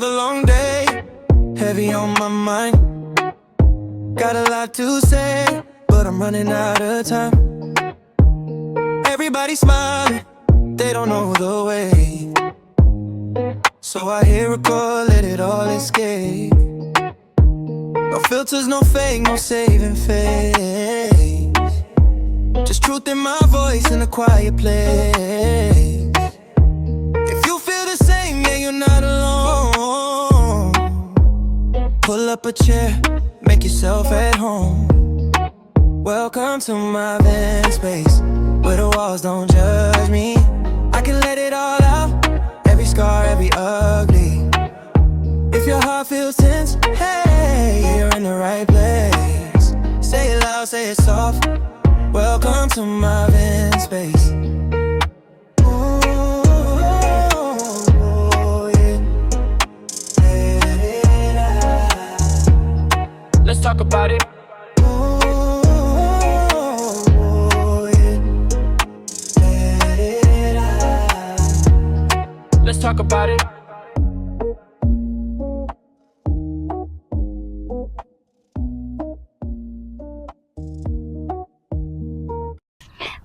another long day, heavy on my mind. Got a lot to say, but I'm running out of time. Everybody smiling, they don't know the way. So I hear a call, let it all escape. No filters, no fake, no saving face. Just truth in my voice in a quiet place. If you feel the same, yeah, you're not alone. Pull up a chair, make yourself at home. Welcome to my van space, where the walls don't judge me. I can let it all out, every scar, every ugly. If your heart feels tense, hey, you're in the right place. Say it loud, say it soft. Welcome to my van space. Let's talk about it. Let's talk about it.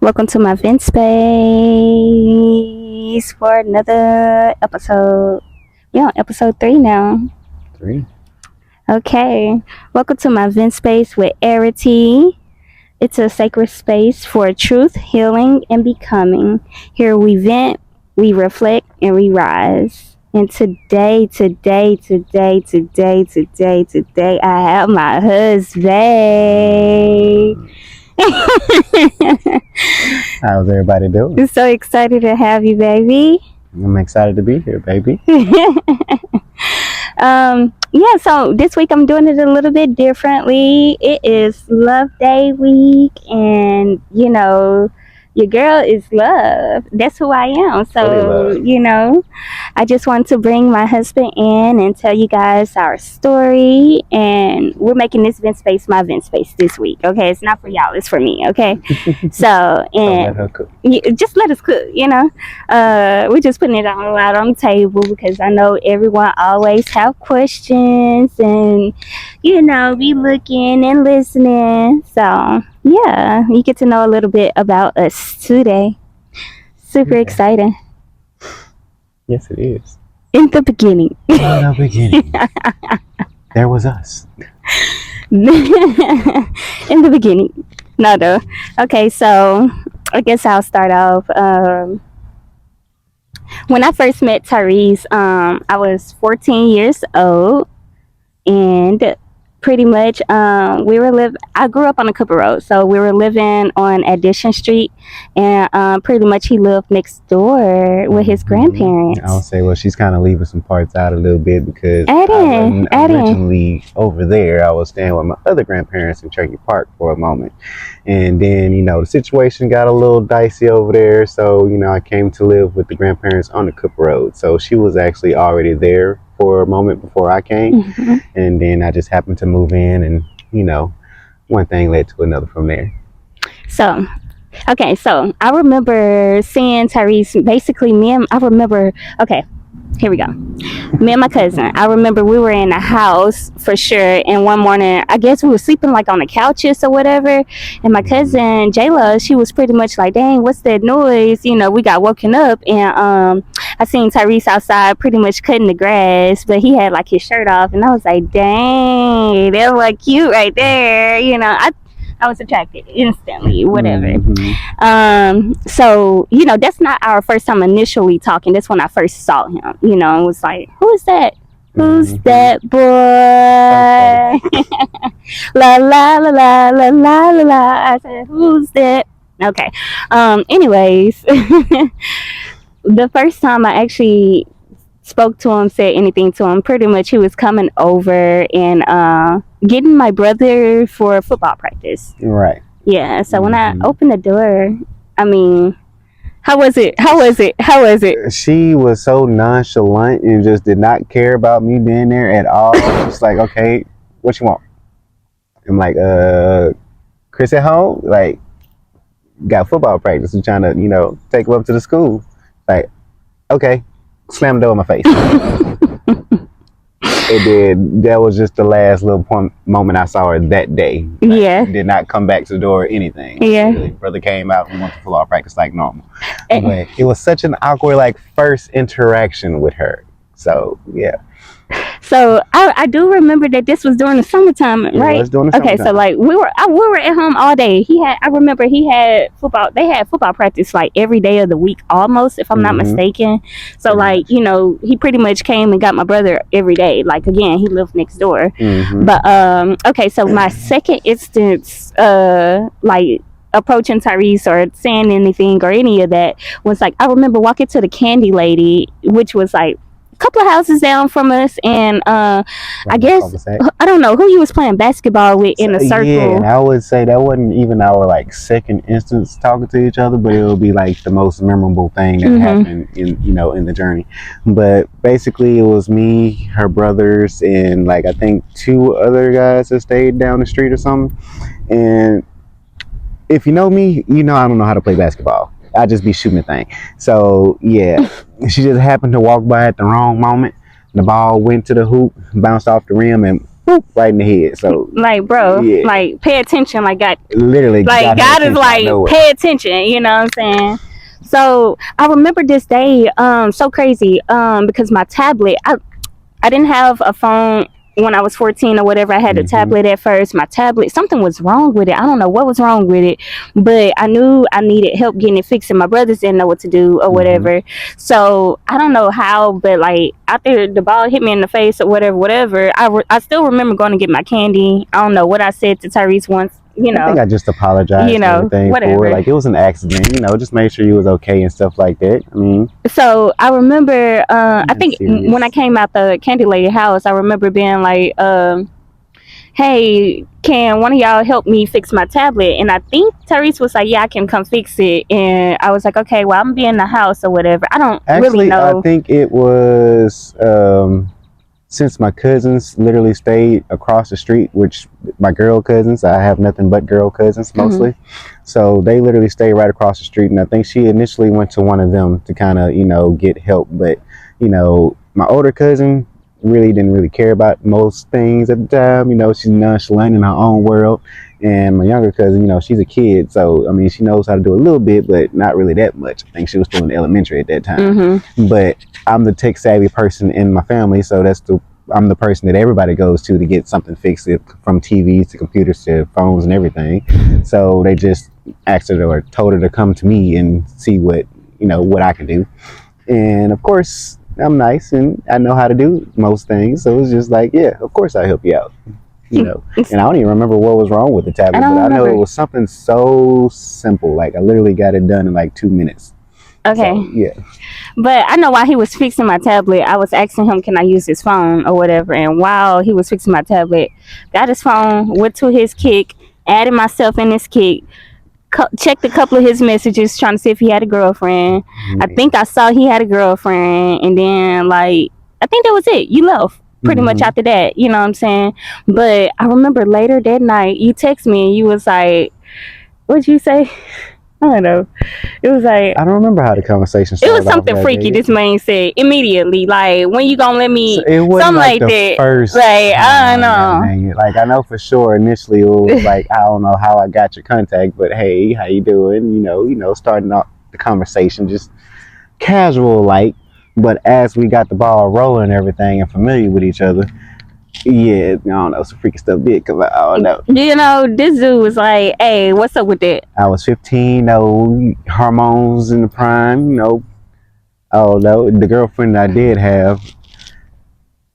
Welcome to my vent space for another episode. Yeah, episode 3 now. 3. Okay. Welcome to my vent space with Arity. It's a sacred space for truth, healing, and becoming. Here we vent, we reflect, and we rise. And today, I have my husband. How's everybody doing? I'm so excited to have you, baby. I'm excited to be here, baby. Yeah, so this week I'm doing it a little bit differently. It is Love Day week, and you know, your girl is Love. That's who I am. So, you know, I just want to bring my husband in and tell you guys our story. And we're making this vent space my vent space this week. Okay, it's not for y'all, it's for me. Okay, so and Let her cook. just let us cook. You know, we're just putting it all out on the table because I know everyone always have questions, and you know, be looking and listening. So yeah, you get to know a little bit about us today. Super exciting. Yes, it is. In the beginning. In the beginning, there was us. In the beginning. No, though. Okay, so I guess I'll start off. When I first met Tyrese, I was 14 years old, and pretty much I grew up on a Cooper Road, so we were living on Addition Street, and pretty much he lived next door with his grandparents. I would say, well, she's kind of leaving some parts out a little bit because Add I in. wasn't originally over there. I was staying with my other grandparents in Turkey Park for a moment, and then you know the situation got a little dicey over there, so you know I came to live with the grandparents on the Cooper Road. So she was actually already there for a moment before I came, and then I just happened to move in, and you know, one thing led to another from there. So, okay, so I remember seeing Tyrese. Basically, here we go. Me and my cousin, I remember we were in the house for sure, and one morning, I guess we were sleeping like on the couches or whatever, and my cousin Jayla, she was pretty much like, dang, what's that noise? You know, we got woken up, and I seen Tyrese outside pretty much cutting the grass, but he had like his shirt off, and I was like, dang, that was like cute right there. You know, I was attracted instantly, whatever. So, you know, that's not our first time initially talking. That's when I first saw him, you know, and was like, who is that? Who's that boy? La la la la la la la la. I said, who's that? Okay. Anyways, the first time I actually spoke to him, said anything to him, pretty much he was coming over and getting my brother for football practice. Right. Yeah, so when I opened the door, I mean, how was it? She was so nonchalant and just did not care about me being there at all. Just like, okay, what you want? I'm like, Chris at home? Like, got football practice and trying to, you know, take him up to the school. Like, okay, slam the door in my face. And then that was just the last little moment I saw her that day. Like, Yeah. did not come back to the door or anything. Yeah. Literally, brother came out and went to football practice like normal. And- But it was such an awkward like first interaction with her. So yeah. So I do remember that this was during the summertime, It right? was during the Okay, so summertime. like we were at home all day. I remember he had football. They had football practice like every day of the week, almost, if I'm not Mhm. mistaken. So Pretty like much. you know, he pretty much came and got my brother every day. Like again, he lived next door. Mhm. But okay, so my second instance, like approaching Tyrese or saying anything or any of that was like I remember walking to the candy lady, which was like a couple of houses down from us, and I guess Cul-de-sac. I don't know who you was playing basketball with in a Yeah, circle. and I would say that wasn't even our like second instance talking to each other, but it would be like the most memorable thing that Mhm. happened in the journey. But basically, it was me, her brothers, and like I think two other guys that stayed down the street or something. And if you know me, you know I don't know how to play basketball. I just be shooting the thing. So yeah, she just happened to walk by at the wrong moment. The ball went to the hoop, bounced off the rim, and boop, right in the head. So Like, bro, yeah, like pay attention. Like, literally God got her is attention out of like, nowhere. pay attention. You know what I'm saying? So I remember this day, so crazy, because my tablet, I didn't have a phone when I was 14 or whatever. I had a Mhm. tablet at first. My tablet, something was wrong with it. I don't know what was wrong with it, but I knew I needed help getting it fixed, and my brothers didn't know what to do or Mhm. whatever. So I don't know how, but like after the ball hit me in the face or whatever, I still remember going to get my candy. I don't know what I said to Tyrese once, you I think know, I just apologized you and know, everything for whatever. it. Like it was an accident, just make sure you was okay and stuff like that. I mean, So I remember, I think serious. when I came out the candy lady house, I remember being like, "Hey, can one of y'all help me fix my tablet?" And I think Therese was like, "Yeah, I can come fix it." And I was like, "Okay, well, I'm gonna be in the house or whatever." I don't really Actually, I know. think it was since my cousins literally stayed across the street, which my girl cousins, I have nothing but girl cousins mostly. So they literally stayed right across the street. And I think she initially went to one of them to kind of, get help. But, my older cousin really didn't really care about most things at the time. She's nonchalant in her own world. And my younger cousin, she's a kid. So, I mean, she knows how to do a little bit, but not really that much. I think she was still in elementary at that time. But I'm the tech savvy person in my family, so I'm the person that everybody goes to get something fixed, from TVs to computers to phones and everything. So they just asked her or told her to come to me and see what I can do. And of course, I'm nice and I know how to do most things, so it's just like, yeah, of course I help you out. And I don't even remember what was wrong with the tablet, but I know it was something so simple. Like I literally got it done in like 2 minutes. Okay. So, yeah. But I know while he was fixing my tablet, I was asking him, "Can I use his phone or whatever?" And while he was fixing my tablet, got his phone, went to his Kick, added myself in his Kick, checked a couple of his messages, trying to see if he had a girlfriend. I think I saw he had a girlfriend, and then like I think that was it. You left pretty much after that. You know what I'm saying? But I remember later that night, you text me and you was like, "What'd you say?" I don't know. It was like, I don't remember how the conversation it started. was something freaky. This man said immediately, like, "When you gonna let me?" It wasn't something like the that. first Like, I time, don't know. dang it. Like I know for sure initially it was like, I don't know how I got your contact, but hey, how you doing? Starting off the conversation just casual like. But as we got the ball rolling and everything and familiar with each other, yeah, I don't know, some freaky stuff did come out. I don't know. This dude was like, "Hey, what's up with that?" I was 15, hormones in the prime, Oh no, the girlfriend I did have,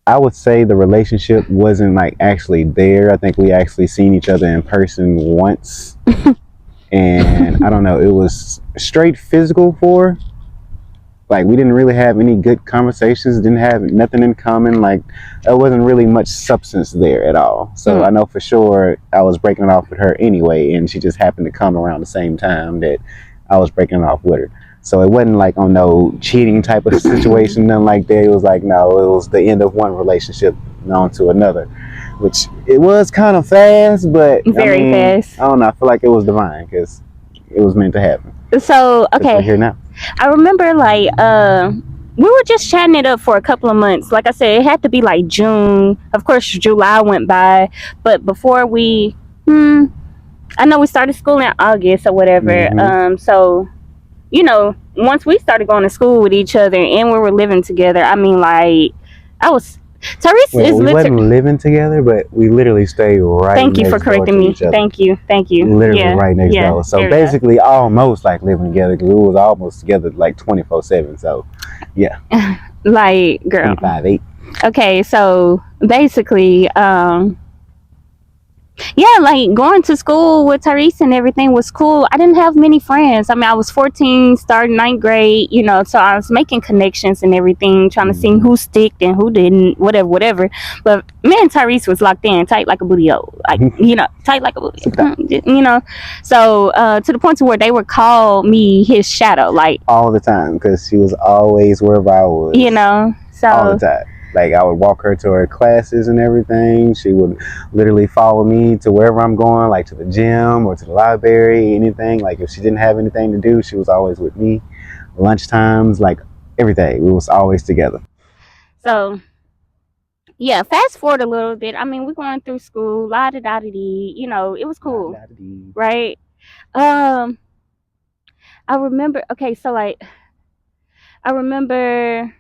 I would say the relationship wasn't like actually there. I think we actually seen each other in person once. And I don't know, it was straight physical for her. Like we didn't really have any good conversations, didn't have nothing in common. Like there wasn't really much substance there at all. So I know for sure I was breaking it off with her anyway, and she just happened to come around the same time that I was breaking it off with her. So it wasn't like on no cheating type of situation, nothing like that. It was like, no, it was the end of one relationship and on to another, which it was kind of fast, but Very fast. I don't know. I feel like it was divine because it was meant to happen. So We're okay, here now. I remember like we were just chatting it up for a couple of months. Like I said, it had to be like June. Of course, July went by, but before we, I know we started school in August or whatever. So once we started going to school with each other and we were living together, I mean, like, I was. Tyrese Well, is we wasn't literally. living together, but we literally stayed right Thank you next for door correcting to me. each other. Thank you. Literally Yeah, right next yeah. door. So There we go. basically, almost like living together because we was almost together like 24/7. So yeah, Like, girl. 25/8. Okay, so basically, yeah, like going to school with Tyrese and everything was cool. I didn't have many friends. I mean, I was 14, starting ninth grade, so I was making connections and everything, trying to see who sticked and who didn't, whatever. But me and Tyrese was locked in, tight like a booty hole, like tight like a booty, So to the point to where they would call me his shadow, like all the time because she was always wherever I was. So all the time. Like I would walk her to her classes and everything. She would literally follow me to wherever I'm going, like to the gym or to the library, anything. Like if she didn't have anything to do, she was always with me. Lunchtimes, like everything. We was always together. So yeah, fast forward a little bit. I mean, we're going through school, la da da da dee. It was cool, right? Um, I remember. Okay, so like, I remember,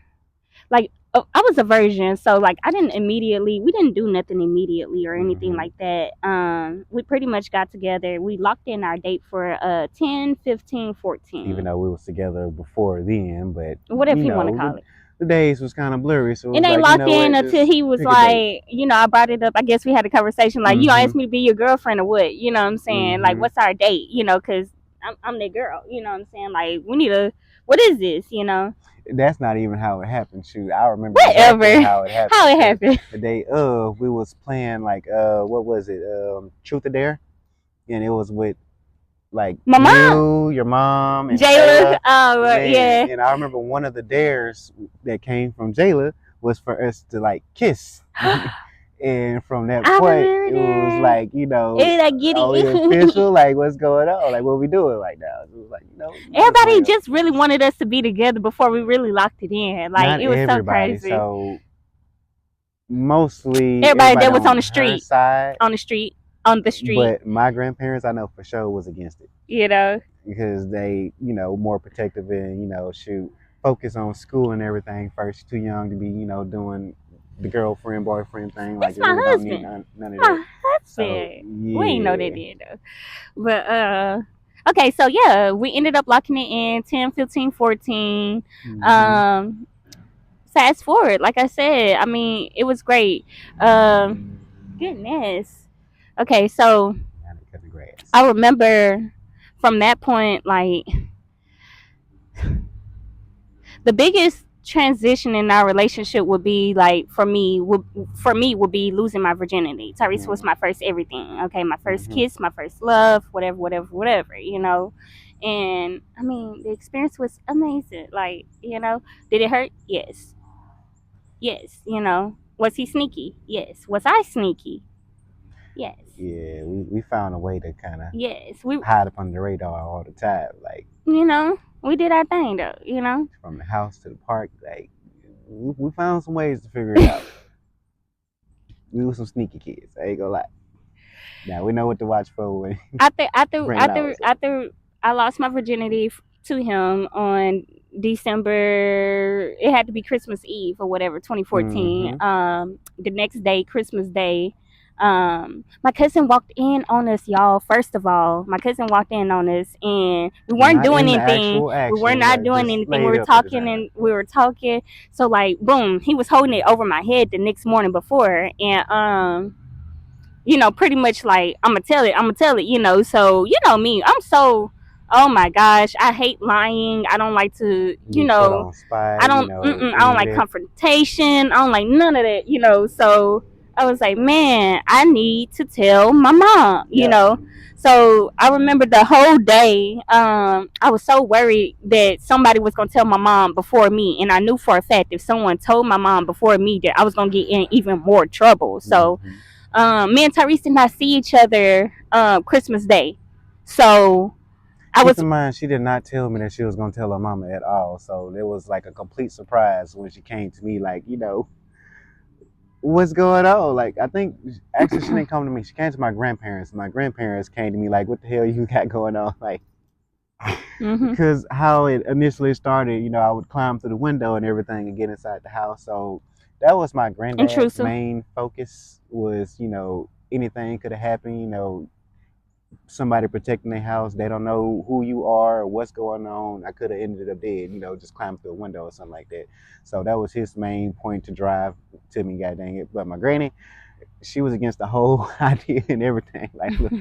like, I was a virgin, so like, we didn't do nothing immediately or anything like that. We pretty much got together. We locked in our date for 10, 15, 14. Even though we was together before then, but whatever you want to call it. The days was kind of blurry, so it ain't locked in until he was like, I brought it up. I guess we had a conversation like, you asked me to be your girlfriend or what? You know what I'm saying? Like, what's our date? Because I'm that girl. You know what I'm saying? Like, we need a. What is this? That's not even how it happened. Shoot, I remember whatever exactly how it happened. How it happened? The day we was playing like what was it? Truth or Dare, and it was with like my mom, you, your mom, and Jayla. Oh yeah. And I remember one of the dares that came from Jayla was for us to like kiss. And from that point, it was like, are we official? Like, what's going on? Like, what we doing right now? It was like, everybody just really wanted us to be together before we really locked it in. Like, not it was everybody, so crazy. So mostly everybody that was on the street, But my grandparents, I know for sure, was against it. Because they, more protective and focus on school and everything first. Too young to be, doing the girlfriend boyfriend thing. That's like my husband. None of that. So, yeah. We ain't know they did though. But okay, so yeah, we ended up locking it in 10, 15, 14. Fast forward, like I said, I mean, it was great. Goodness. Okay, so I remember from that point, like, the biggest transition in our relationship would be like for me would be losing my virginity. Tyrese was my first everything. Okay, my first kiss, my first love, whatever. And I mean, the experience was amazing. Like, did it hurt? Yes. Was he sneaky? Yes. Was I sneaky? Yes. Yeah, we found a way to kind of we hide up on the radar all the time. Like, we did our thing though. From the house to the park, like we found some ways to figure it out. We were some sneaky kids. I ain't gonna lie. Now we know what to watch for when after I lost my virginity to him on December. It had to be Christmas Eve or whatever, 2014. The next day, Christmas Day, my cousin walked in on us, y'all. First of all, my cousin walked in on us, and we weren't doing anything. We were not doing anything. We were talking. So like, boom, he was holding it over my head the next morning before, and pretty much like, I'm gonna tell it. So me, I'm so. Oh my gosh, I hate lying. I don't like to, I don't like confrontation. I don't like none of that, So I was like, man, I need to tell my mom, So I remember the whole day, I was so worried that somebody was going to tell my mom before me. And I knew for a fact if someone told my mom before me that I was going to get in even more trouble. So me and Tyrese did not see each other Christmas Day. So I Keep was in mind, she did not tell me that she was gonna tell her mama at all. So it was like a complete surprise when she came to me, like, what's going on? Like, I think actually she didn't come to me. She came to my grandparents. My grandparents came to me like, what the hell you got going on? Like, hmm because how it initially started, I would climb through the window and everything and get inside the house. So that was my granddad's intrusive. main focus was, anything could have happened, somebody protecting their house. They don't know who you are or what's going on. I could have ended up dead, just climbing through a window or something like that. So that was his main point to drive to me, god dang it. But my granny, she was against the whole idea and everything. Like, look,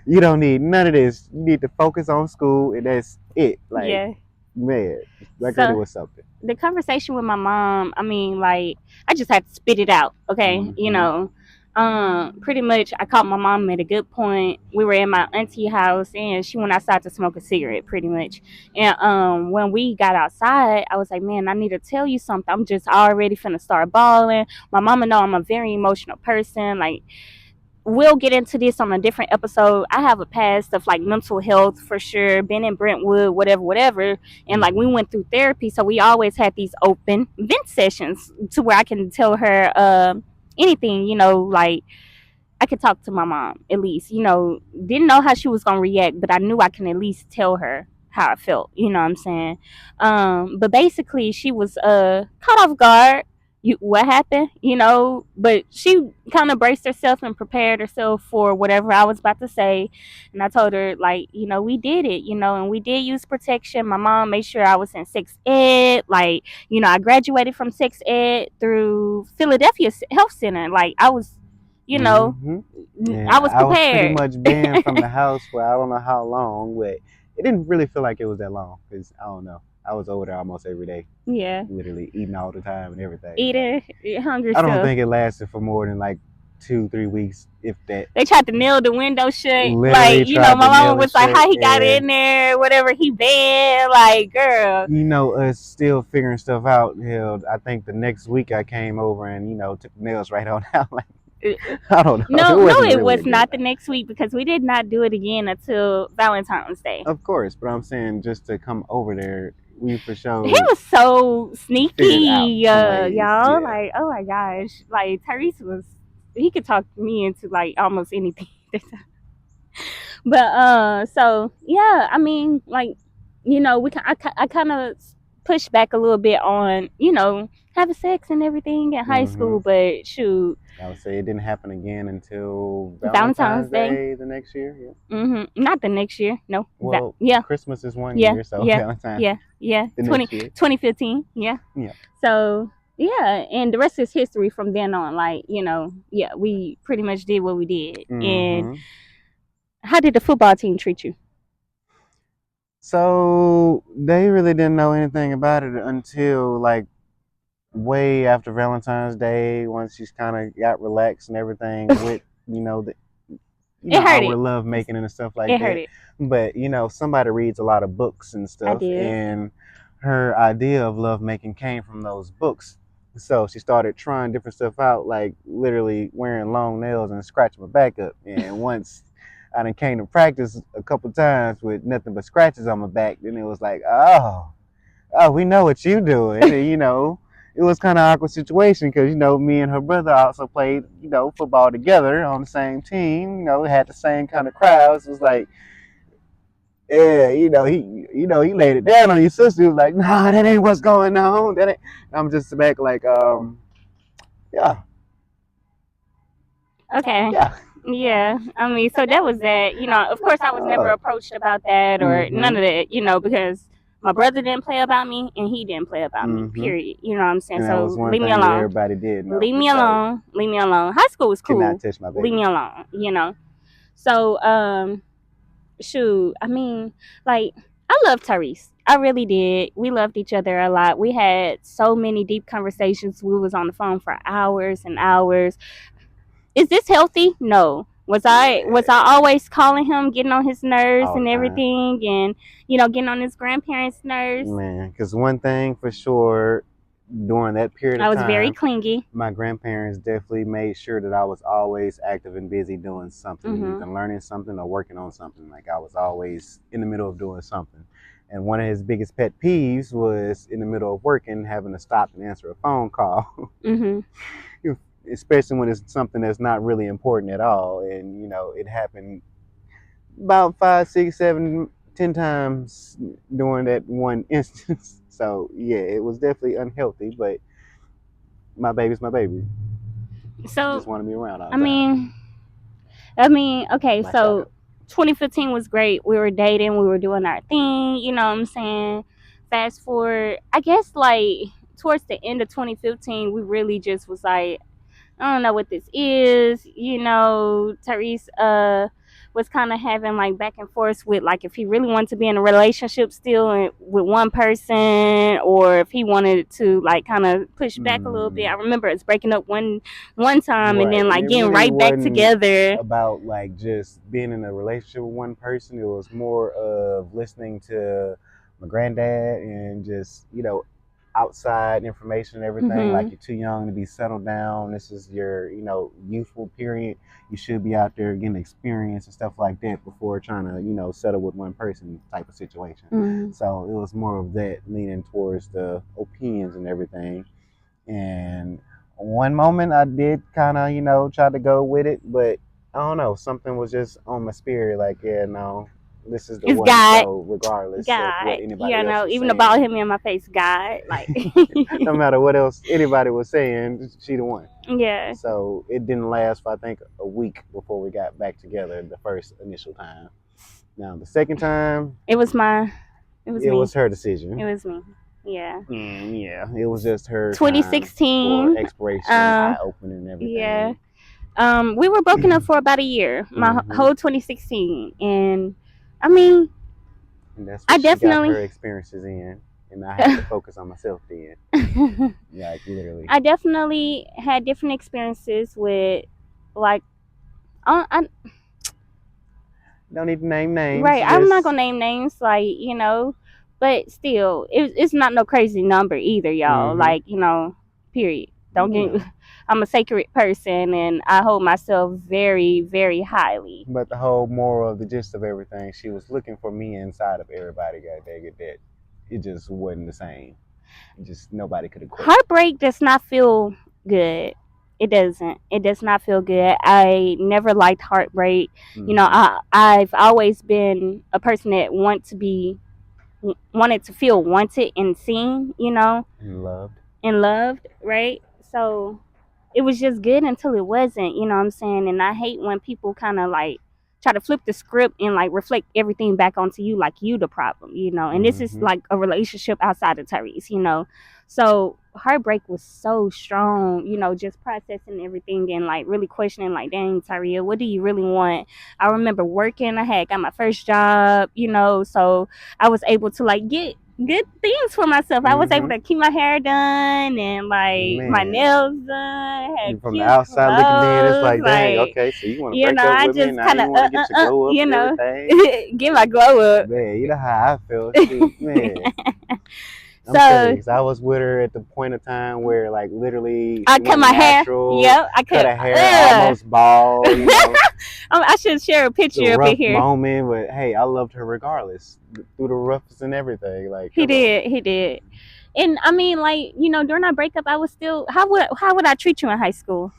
you don't need none of this. You need to focus on school and that's it. Like, Yeah. man, my granny So was something. the conversation with my mom, I mean, like, I just had to spit it out, okay? Mm-hmm. Pretty much I caught my mom at a good point. We were in my auntie house and she went outside to smoke a cigarette pretty much. And when we got outside, I was like, man, I need to tell you something. I'm just already finna start bawling. My mama know I'm a very emotional person. Like, we'll get into this on a different episode. I have a past of like mental health for sure, been in Brentwood, whatever. And like we went through therapy. So we always had these open vent sessions to where I can tell her anything, like I could talk to my mom at least, didn't know how she was going to react, but I knew I can at least tell her how I felt, you know what I'm saying? But basically she was caught off guard. What happened, but she kind of braced herself and prepared herself for whatever I was about to say. And I told her, like, we did it, and we did use protection. My mom made sure I was in sex ed. Like, I graduated from sex ed through Philadelphia Health Center. Like, I was, you know, Mm-hmm. And I was I was pretty prepared. much banned from the house for I don't know how long, but it didn't really feel like it was that long because I don't know. I was over there almost every day, Yeah. literally eating all the time and everything. Like, Eating, hungry I don't stuff. think it lasted for more than like 2, 3 weeks, if that. They tried to nail the window shut. Like, Literally tried my to mama nail it was like, shut, how he got and in there, whatever he banned. Like, girl. us still figuring stuff out. Hell, I think the next week I came over and took the nails right on out. Like, I don't know. It No, no, wasn't it really a was good not the time. next week because we did not do it again until Valentine's Day. Of course, but I'm saying just to come over there, we for He sure was so figured out sneaky, some ways. y'all. Yeah. Like, oh my gosh. Like, Tyrese he could talk me into like almost anything. But so yeah, I mean, like, I kind of pushed back a little bit on having sex and everything in high Hmm. school, but shoot, I would say it didn't happen again until Valentine's Valentine's Day. Day the next year. Yeah. Not the next year, no. Well, Yeah, Christmas is one yeah, year, so yeah, Valentine's yeah. the 20, next year. 2015, yeah. Yeah. So yeah, and the rest is history from then on. Like, yeah, we pretty much did what we did. And Hmm. how did the football team treat you? So they really didn't know anything about it until like way after Valentine's Day, once she's kind of got relaxed and everything with the It hurt our it. love making and stuff like It hurt that. it. But somebody reads a lot of books and I stuff, did. and her idea of love making came from those books. So she started trying different stuff out, like literally wearing long nails and scratching my back up. And once I done came to practice a couple times with nothing but scratches on my back, then it was like, oh, we know what you doing. And, it was kind of awkward situation because me and her brother also played football together on the same team. Had the same kind of crowds. It was like, yeah, he laid it down on your sister. He was like, nah, that ain't what's going on. That ain't. I'm just back like, yeah, Okay. yeah. Yeah. I mean, so that was that. Of course, I was never approached about that or none Mm-hmm. of that, because my brother didn't play about me and he didn't play about me, Mm-hmm. period. You know what I'm saying? And that was So one leave me thing that alone. everybody did know Leave for me sure. alone. Leave me alone. High school was Cannot cool. touch my Leave baby. me alone. So, shoot, I mean, like, I love Tyrese. I really did. We loved each other a lot. We had so many deep conversations. We was on the phone for hours and hours. Is this healthy? No. Was I always calling him, getting on his nerves All and the time. everything, and getting on his grandparents' nerves? Man, because one thing for sure, during that period I of was very time, clingy. my grandparents definitely made sure that I was always active and busy doing something, Mhm. either learning something or working on something. Like I was always in the middle of doing something. And one of his biggest pet peeves was in the middle of working, having to stop and answer a phone call, Mhm. especially when it's something that's not really important at all. And, you know, it happened about 5, 6, 7, 10 times during that one instance. So, yeah, it was definitely unhealthy, but my baby's my baby. She just So, wanted me around all I the time. mean, okay, My shadow. so 2015 was great. We were dating, we were doing our thing, you know what I'm saying? Fast forward, I guess like towards the end of 2015, we really just was like, I don't know what this is. You know, Tyrese was kind of having like back and forth with like if he really wanted to be in a relationship still with one person, or if he wanted to like kind of push back a little bit. I remember us breaking up one time and Right. then And like it getting really right back wasn't together. about like just being in a relationship with one person. It was more of listening to my granddad and just, you know, outside information and everything. Like Hmm. you're too young to be settled down. This is your, you know, youthful period. You should be out there getting experience and stuff like that before trying to, you know, settle with one person type of situation. Hmm. So it was more of that leaning towards the opinions and everything. And one moment I did kind of, you know, try to go with it, but I don't know, something was just on my spirit. Like, yeah, no, this is the It's one. God, So regardless of what God. You anybody else know, was even about saying, him in my face, God. Like, no matter what else anybody was saying, she the one. yeah. So it didn't last for I think a week before we got back together the first initial time. Now the second time, It was it was it me. was her It decision. was me. Yeah. Yeah, it was just her time for 2016. exploration, Uh, eye opening, and yeah. everything. We were broken up for about a year, my Hmm. whole 2016, and I mean, And that's I what she got definitely, her experiences in, and I had to focus on myself then. Like literally, I definitely had different experiences with, like, I don't need to name names. right. I'm not Just gonna name names, like but still, it's not no crazy number either, y'all. hmm Like period. Don't you get. know. I'm a sacred person, and I hold myself very, very highly. But the whole moral of the gist of everything, she was looking for me inside of everybody. God dang it, that it just wasn't the same. It just nobody could equate. Heartbreak does not feel good. It doesn't. It does not feel good. I never liked heartbreak. Hmm. I've always been a person that wanted to feel wanted and seen. And loved. And loved, right? So it was just good until it wasn't, you know what I'm saying? And I hate when people kind of like try to flip the script and like reflect everything back onto you like you the problem. And this is Hmm. like a relationship outside of Tyrese. So heartbreak was so strong, just processing everything and like really questioning like, dang, Tyria, what do you really want? I remember working, I had got my first job, so I was able to like get good things for myself. I was able Hmm. to keep my hair done and like my Man, nails done, had from the cute outside looking in, it's clothes, like, dang, like okay, so you want to break up I with me, and just now kind of you want to get your glow up and everything. get my glow up. Man, you know how I felt. Shoot, man. I'm telling you, So 'cause I was with her at the point of time where, like, literally, I she cut went my hair. natural, Yep, I cut cut. her hair almost bald, you know. I should share a It's a picture up in rough here. moment, but hey, I loved her regardless, through the roughs and everything. Like, He come on. did. He did. And I mean, like, during our breakup, I was still. How would I treat you in high school?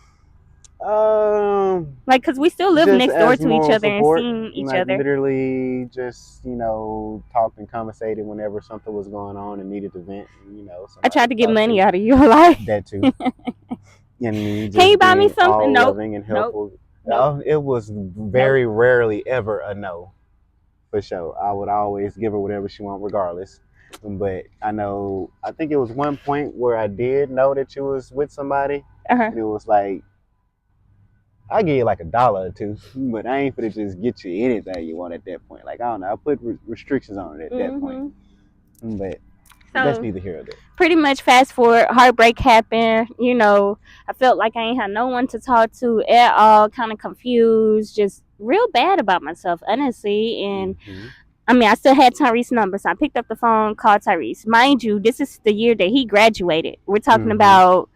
Like, cause we still lived Just next door as to each moral other and support, seeing each like other. literally just, talked and conversated whenever something was going on and needed to vent, and, I somebody tried to to get talk money to. out of your life. That too. And me Can you just buy me being something? all Nope. loving and Nope. helpful. Nope. It was Nope. very rarely ever a no, for sure. I would always give her whatever she wanted, regardless. But I think it was one point where I did know that you was with somebody, Uh-huh. and it was like, I give you like $1 or two, but I ain't finna just get you anything you want at that point. Like, I don't know, I put restrictions on it at that point. Hmm. But that's So neither here or there. pretty much fast forward, heartbreak happened. I felt like I ain't had no one to talk to at all, kind of confused, just real bad about myself, honestly. And Hmm. I mean, I still had Tyrese's number, so I picked up the phone, called Tyrese. Mind you, this is the year that he graduated. We're talking Mm-hmm. about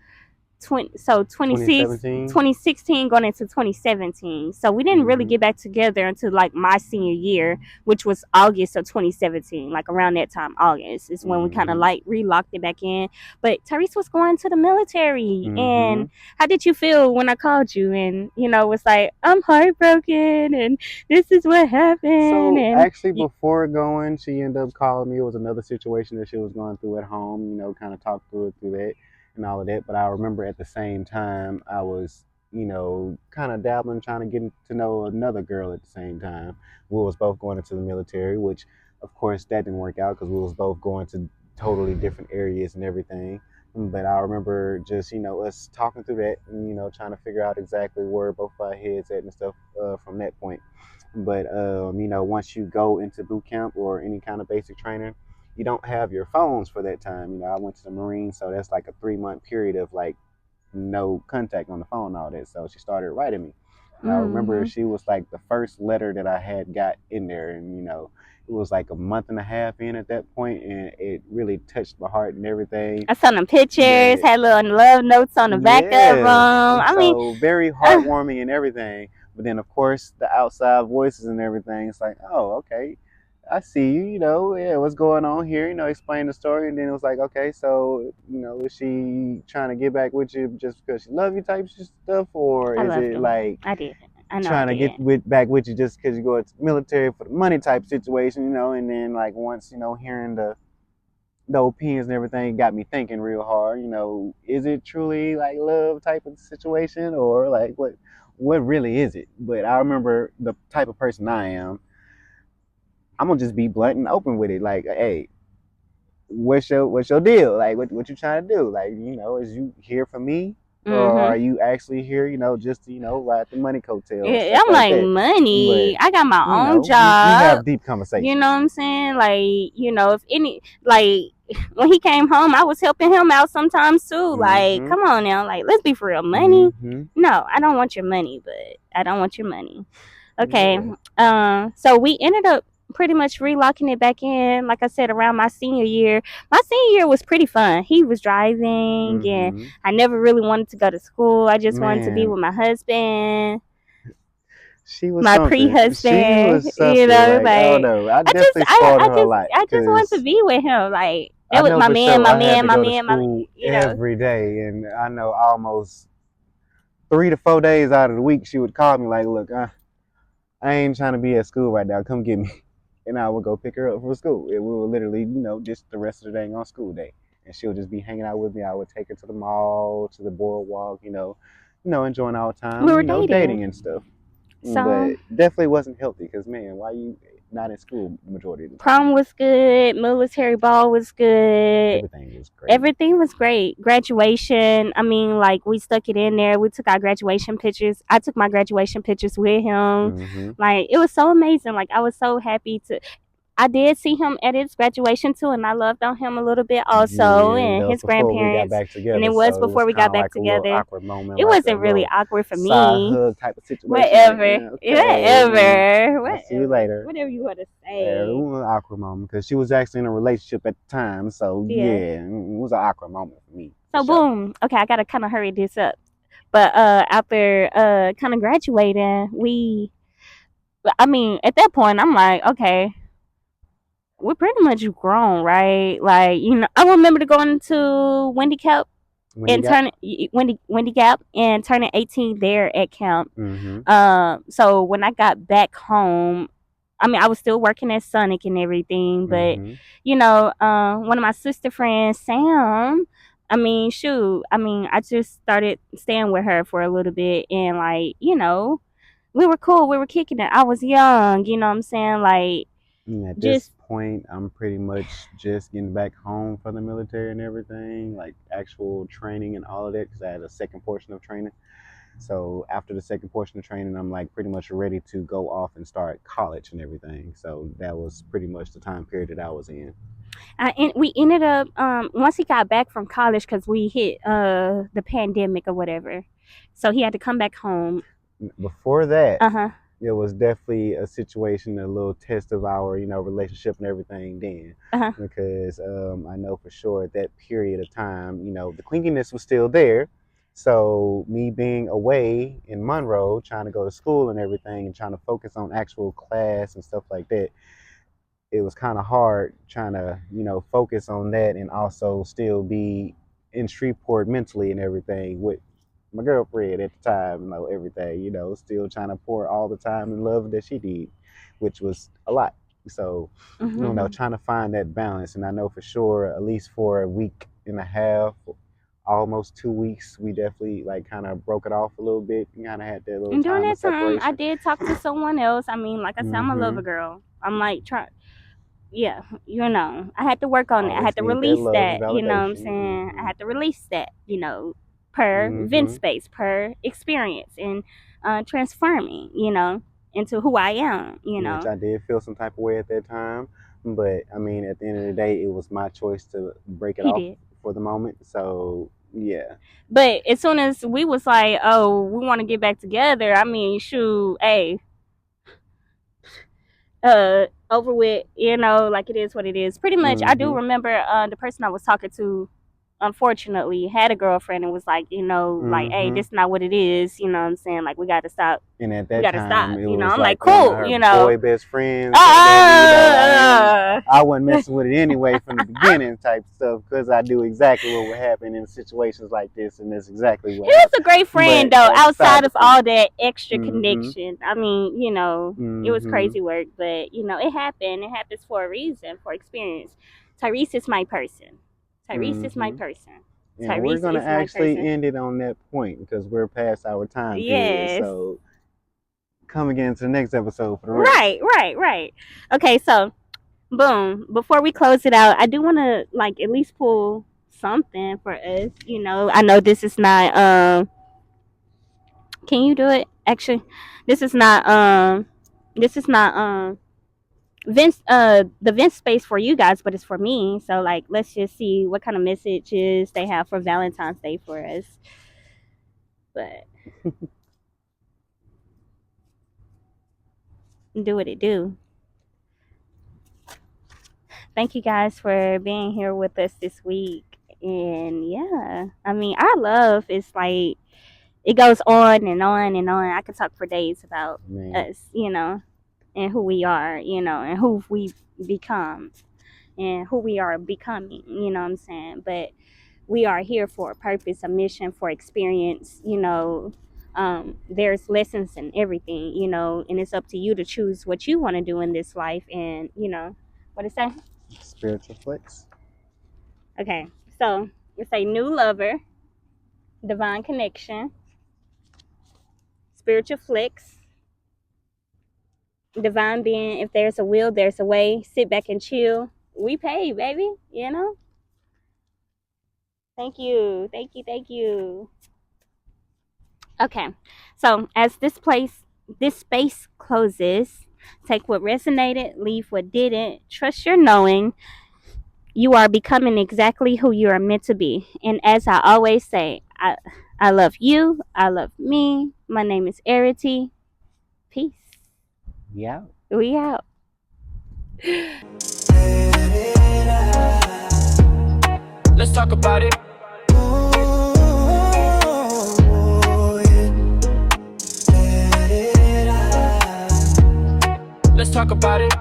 26, 2017. 2016 going into 2017. So we didn't really Mm-hmm. get back together until like my senior year, which was August of 2017. Like around that time, August is when we kind of Mm-hmm. like relocked it back in. But Tyrese was going to the military. Mm-hmm. And how did you feel when I called you and, was like, I'm heartbroken and this is what happened? So And actually, before going, she ended up calling me. It was another situation that she was going through at home. Kind of talked through that and all of that. But I remember at the same time, I was, kind of dabbling, trying to get to know another girl at the same time. We was both going into the military, which, of course, that didn't work out because we was both going to totally different areas and everything. But I remember just, us talking through that and, trying to figure out exactly where both our heads at and stuff from that point. But once you go into boot camp or any kind of basic training, you don't have your phones for that time. I went to the Marines, so that's like a 3 month period of like no contact on the phone and all that. So she started writing me. And I remember mm-hmm. she was like the first letter that I had got in there. And, it was like a month and a half in at that point, and it really touched my heart and everything. I saw them pictures, But had little love notes on the back of them. yeah, I mean, so very uh, heartwarming and everything. But then, of course, the outside voices and everything. It's like, oh, okay, I see you. Yeah, what's going on here? Explain the story, and then it was like, okay, so is she trying to get back with you just because she love you type stuff, or I is loved it him. like I did. I know I trying to did. get back with you just because you go to the military for the money type situation? And then like once hearing the opinions and everything got me thinking real hard. Is it truly like love type of situation, or like what really is it? But I remember the type of person I am. I'm gonna just be blunt and open with it. Like, hey, what's your deal? Like, what you trying to do? Like, is you here for me, or Mm-hmm. are you actually here? Just to, ride the money coattails, Yeah, stuff I'm like like, that. But money. I got my own we job. have deep You know what conversations. I'm saying? Like, if any, like, when he came home, I was helping him out sometimes too. Like, Mm-hmm. come on now. Like, let's be for real. Money? Mm-hmm. No, I don't want your money, but I don't want your money. Okay. Yeah. So we ended up pretty much relocking it back in. Like I said, around my senior year. My senior year was pretty fun. He was driving, and Mm-hmm. I never really wanted to go to school. I just wanted to be Man, with my husband, she was my something. She pre-husband. was something. Like, I don't Like know. I I just, definitely I, spoiled I her a just, lot I just wanted to because be with him. Like I that was know my for man, sure my I had man, to my go to man, my. school every day, and I know almost 3 to 4 days out of the week she would call me like, "Look, I ain't trying to be at school right now. Come get me," and I would go pick her up from school. And we would literally, just the rest of the day on school day, and she would just be hanging out with me. I would take her to the mall, to the boardwalk, enjoying our We time, were dating dating. and stuff. So But definitely wasn't healthy because man, why you not in school the majority of the time? prom was good. Military ball was good. Everything was great. Everything was great. Graduation, I mean, like we stuck it in there. We took our graduation pictures. I took my graduation pictures with him. Mm-hmm. Like it was so amazing. Like I was so happy to. I did see him at his graduation too, and I loved on him a little bit also, Yeah, that and was his before we got grandparents. back And together, it was so it before was we kind got of back like a little together. awkward moment, It like a wasn't really little awkward for side me. hug type of situation. Like, Whatever, okay, whatever, I'll see you whatever, later. whatever you want to Yeah, it say. was an awkward moment because she was actually in a relationship at the time, so Yeah. yeah, it was an awkward moment for me for So sure. boom. Okay, I gotta kind of hurry this up. But after kind of graduating, I mean, at that point, I'm like, okay, we're pretty much grown, right? Like, I remember going to Wendy Cap When you and got, turning Wendy Gap and turning 18 there at camp. mm-hmm, So when I got back home, I mean, I was still working at Sonic and everything, but mm-hmm, one of my sister friends, Sam. I mean, shoot. I mean, I just started staying with her for a little bit, and like, we were cool. We were kicking it. I was young. You know what I'm saying? Like, at this just point, I'm pretty much just getting back home from the military and everything, like actual training and all of that, because I had a second portion of training. So after the second portion of training, I'm like pretty much ready to go off and start college and everything. So that was pretty much the time period that I was in. and we ended up once he got back from college because we hit the pandemic or whatever, so he had to come back home. Before that, Uh huh. it was definitely a situation, a little test of our, relationship and everything then. Uh-huh. Because I know for sure at that period of time, the clinginess was still there. So me being away in Monroe, trying to go to school and everything and trying to focus on actual class and stuff like that, it was kind of hard trying to, focus on that and also still be in Shreveport mentally and everything with my girlfriend at the time, everything, still trying to pour all the time and love that she did, which was a lot. So, Mm-hmm. trying to find that balance. And I know for sure, at least for a week and a half, almost 2 weeks, we definitely like kind of broke it off a little bit and kind of had that little And during time of that time, I separation. did talk to someone else. I mean, like I said, I'm a Mm-hmm. lover girl. I'm like, yeah, I had to work on it. I had Always to need that release love and that, you know what I'm validation. saying? I Mm-hmm. had to release that, per vent Mm-hmm. space, per experience, and transforming, into who I am, Which I did feel some type of way at that time. But I mean, at the end of the day, it was my choice to break it He off did. for the moment. So yeah. But as soon as we was like, oh, we want to get back together, I mean, shoot, hey, over with, like it is what it is. Pretty much, I do Mm-hmm. remember the person I was talking to unfortunately had a girlfriend and was like, like, hey, Mm-hmm. this is not what it is, you know what I'm saying? Like, we gotta stop. And at We that gotta time, stop. it was I'm like, like one of cool, her boy best friends or whatever. uh, I wasn't messing with it anyway from the beginning, type stuff, because I knew exactly what would happen in situations like this, and that's exactly he what was a happened. great friend But though, beside outside the of all point. that extra Mm-hmm. connection. I mean, it was Mm-hmm. crazy work, but it happened. It happens for a reason, for experience. Tyrese is my person. Tyrese is my Mm-hmm. person. And we're Tyrese gonna is my actually person. end it on that point because we're past our time period. Yes. So come again to the next episode for the rest. Right, right, right. Okay, so boom. Before we close it out, I do want to like at least pull something for us. I know this is not. Can you do it? Actually, this is not. This is not. Vince. The Vince space for you guys, but it's for me. So like, let's just see what kind of messages they have for Valentine's Day for us. But do what it do. Thank you guys for being here with us this week. And yeah, I mean, our love is like it goes on and on and on. I could talk for days about Man, us, and who we are, and who we become and who we are becoming, you know what I'm saying? But we are here for a purpose, a mission, for experience, there's lessons in everything, and it's up to you to choose what you want to do in this life. And, what is that? spiritual flex. Okay, so it's a new lover, divine connection, spiritual flicks, divine being. If there's a will, there's a way. Sit back and chill. We pay, baby. Thank you, thank you, thank you. Okay, so as this space closes, take what resonated, leave what didn't. Trust your knowing. You are becoming exactly who you are meant to be. And as I always say, I love you. I love me. My name is Arity. Peace. Yeah. We out. Let's talk about it. Ooh, yeah. Let's talk about it.